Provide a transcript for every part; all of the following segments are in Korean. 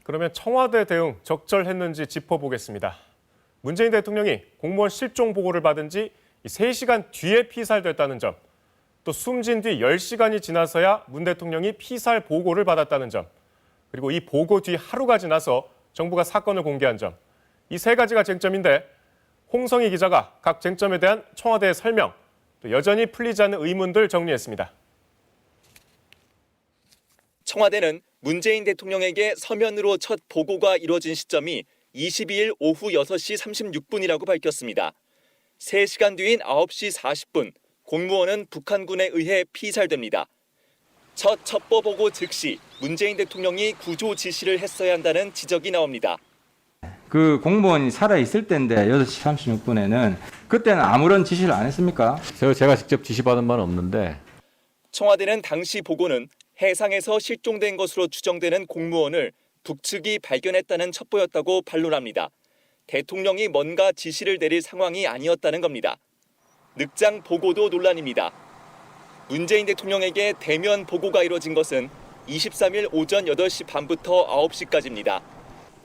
그러면 청와대 대응 적절했는지 짚어보겠습니다. 문재인 대통령이 공무원 실종 보고를 받은 지 3시간 뒤에 피살됐다는 점, 또 숨진 뒤 10시간이 지나서야 문 대통령이 피살 보고를 받았다는 점, 그리고 이 보고 뒤 하루가 지나서 정부가 사건을 공개한 점, 이 3가지가 쟁점인데 홍성희 기자가 각 쟁점에 대한 청와대의 설명, 또 여전히 풀리지 않는 의문들 정리했습니다. 청와대는 문재인 대통령에게 서면으로 첫 보고가 이루어진 시점이 22일 오후 6시 36분이라고 밝혔습니다. 3시간 뒤인 9시 40분, 공무원은 북한군에 의해 피살됩니다. 첫 첩보 보고 즉시 문재인 대통령이 구조 지시를 했어야 한다는 지적이 나옵니다. 그 공무원이 살아있을 때인데 8시 36분에는 그때는 아무런 지시를 안 했습니까? 제가 직접 지시받은 바는 없는데. 청와대는 당시 보고는 해상에서 실종된 것으로 추정되는 공무원을 북측이 발견했다는 첩보였다고 반론합니다. 대통령이 뭔가 지시를 내릴 상황이 아니었다는 겁니다. 늑장 보고도 논란입니다. 문재인 대통령에게 대면 보고가 이뤄진 것은 23일 오전 8시 반부터 9시까지입니다.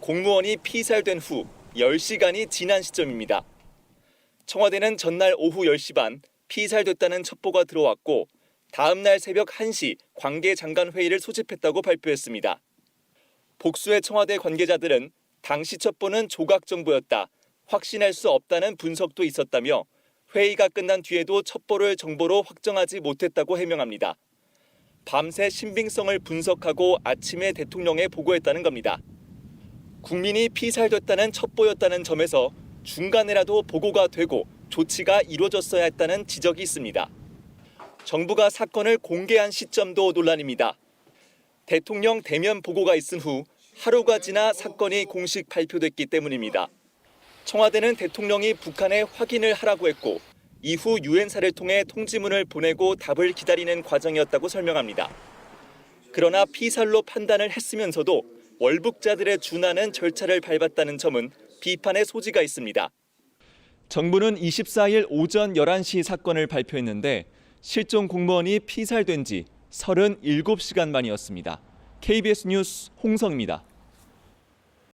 공무원이 피살된 후 10시간이 지난 시점입니다. 청와대는 전날 오후 10시 반 피살됐다는 첩보가 들어왔고 다음 날 새벽 1시 관계장관 회의를 소집했다고 발표했습니다. 복수의 청와대 관계자들은 당시 첩보는 조각 정보였다, 확신할 수 없다는 분석도 있었다며 회의가 끝난 뒤에도 첩보를 정보로 확정하지 못했다고 해명합니다. 밤새 신빙성을 분석하고 아침에 대통령에 보고했다는 겁니다. 국민이 피살됐다는 첩보였다는 점에서 중간에라도 보고가 되고 조치가 이루어졌어야 했다는 지적이 있습니다. 정부가 사건을 공개한 시점도 논란입니다. 대통령 대면 보고가 있은 후 하루가 지나 사건이 공식 발표됐기 때문입니다. 청와대는 대통령이 북한에 확인을 하라고 했고 이후 유엔사를 통해 통지문을 보내고 답을 기다리는 과정이었다고 설명합니다. 그러나 피살로 판단을 했으면서도 월북자들의 준하는 절차를 밟았다는 점은 비판의 소지가 있습니다. 정부는 24일 오전 11시 사건을 발표했는데 실종 공무원이 피살된 지 37시간 만이었습니다. KBS 뉴스 홍성입니다.